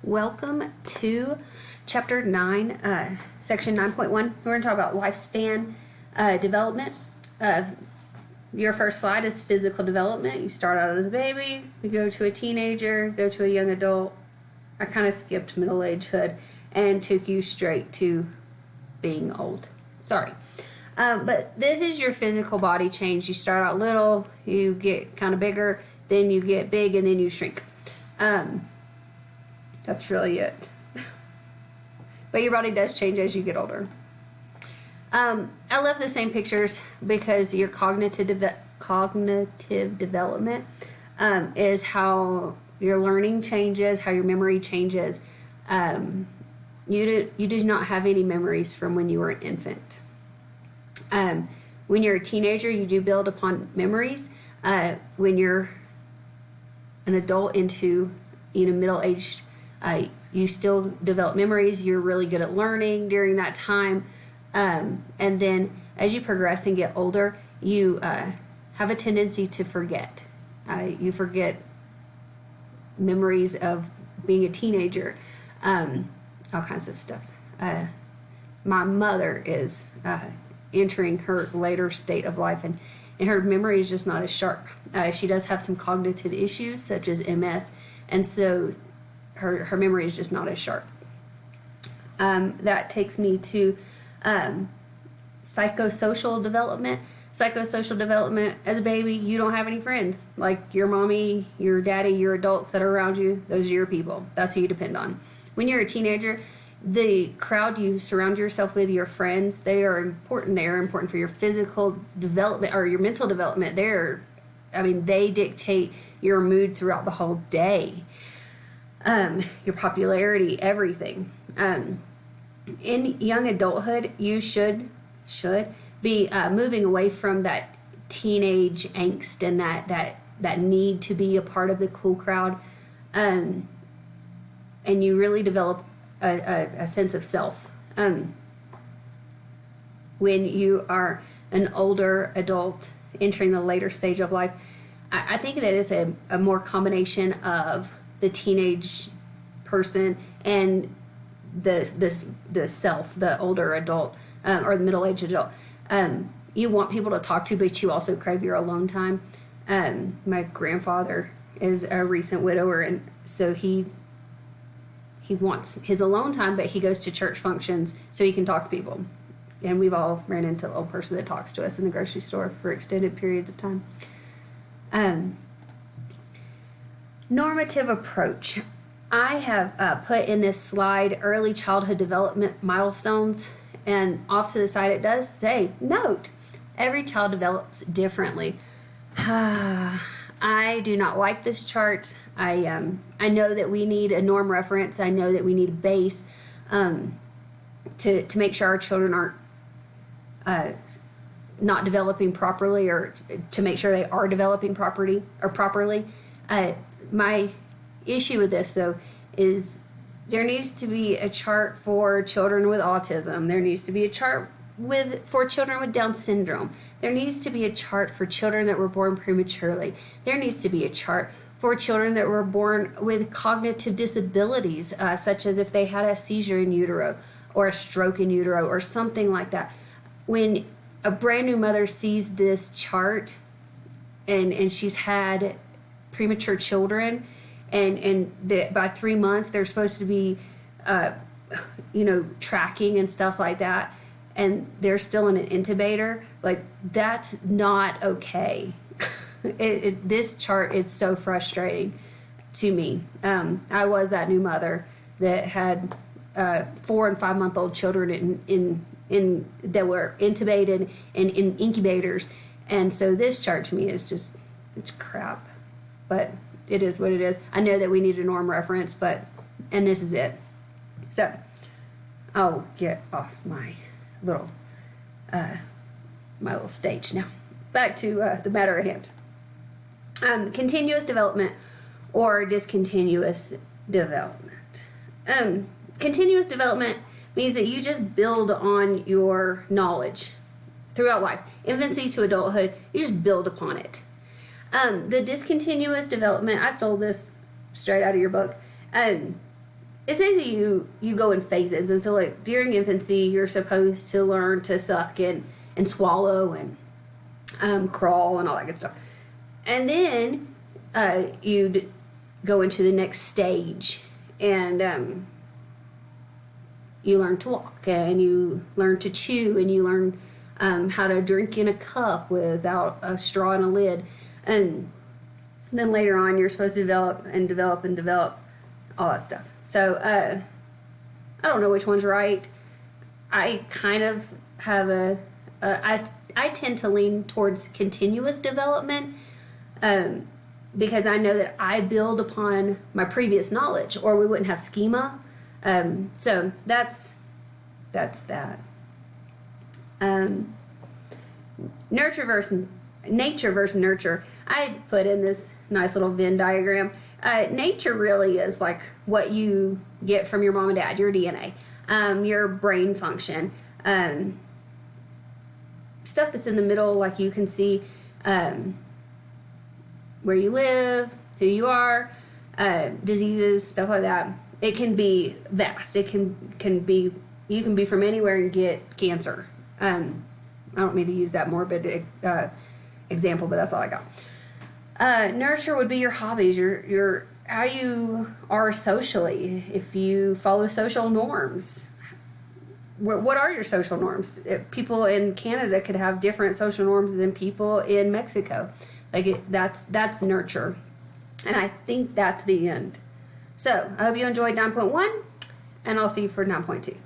Welcome to Chapter 9, Section 9.1. We're going to talk about lifespan development. Your first slide is physical development. You start out as a baby, you go to a teenager, go to a young adult. I kind of skipped middle agehood and took you straight to being old. Sorry. But this is your physical body change. You start out little, you get kind of bigger, then you get big, and then you shrink. That's really it. But your body does change as you get older. I love the same pictures because your cognitive development is how your learning changes, how your memory changes. You do not have any memories from when you were an infant. When you're a teenager, you do build upon memories. When you're an adult into middle-aged, you still develop memories. You're really good at learning during that time. And then as you progress and get older, you have a tendency to forget. You forget memories of being a teenager, all kinds of stuff. My mother is entering her later state of life, and her memory is just not as sharp. She does have some cognitive issues such as MS, and so her memory is just not as sharp. That takes me to psychosocial development. Psychosocial development, as a baby, you don't have any friends. Like your mommy, your daddy, your adults that are around you, those are your people. That's who you depend on. When you're a teenager, the crowd you surround yourself with, your friends, they are important. They are important for your physical development or your mental development. They dictate your mood throughout the whole day. Your popularity, everything. In young adulthood, you should be moving away from that teenage angst and that need to be a part of the cool crowd, and you really develop a sense of self. When you are an older adult entering the later stage of life, I think that is a more combination of the teenage person and the self, the older adult, or the middle-aged adult. You want people to talk to, but you also crave your alone time. My grandfather is a recent widower, and so he wants his alone time, but he goes to church functions so he can talk to people. And we've all ran into the old person that talks to us in the grocery store for extended periods of time. Normative approach. I have put in this slide early childhood development milestones, and off to the side it does say, note, every child develops differently. I do not like this chart. I know that we need a norm reference. I know that we need a base to make sure our children aren't not developing properly, or to make sure they are developing properly. My issue with this, though, is there needs to be a chart for children with autism. There needs to be a chart for children with Down syndrome. There needs to be a chart for children that were born prematurely. There needs to be a chart for children that were born with cognitive disabilities, such as if they had a seizure in utero or a stroke in utero or something like that. When a brand new mother sees this chart and she's had premature children, and by 3 months they're supposed to be tracking and stuff like that, and they're still in an incubator, like, that's not okay. This chart is so frustrating to me. I was that new mother that had 4 and 5 month old children in that were intubated and in incubators, and so this chart to me is just, it's crap. But it is what it is. I know that we need a norm reference, and this is it. So I'll get off my little stage now. Back to the matter at hand. Continuous development or discontinuous development. Continuous development means that you just build on your knowledge throughout life. Infancy to adulthood, you just build upon it. The discontinuous development, I stole this straight out of your book. it says that you go in phases, and so like during infancy you're supposed to learn to suck and swallow and crawl and all that good stuff, and then you'd go into the next stage, and you learn to walk, and you learn to chew, and you learn how to drink in a cup without a straw and a lid, and then later on you're supposed to develop and develop and develop all that stuff. So I don't know which one's right. I kind of have I tend to lean towards continuous development because I know that I build upon my previous knowledge, or we wouldn't have schema. So that's that. Nature versus nurture. I put in this nice little Venn diagram. Nature really is like what you get from your mom and dad, your DNA, your brain function, stuff that's in the middle, like you can see where you live, who you are, diseases, stuff like that. It can be vast. It can be, you can be from anywhere and get cancer. I don't mean to use that morbid example, but that's all I got. Nurture would be your hobbies, your how you are socially. If you follow social norms, what are your social norms? People in Canada could have different social norms than people in Mexico. That's nurture, and I think that's the end. So I hope you enjoyed 9.1, and I'll see you for 9.2.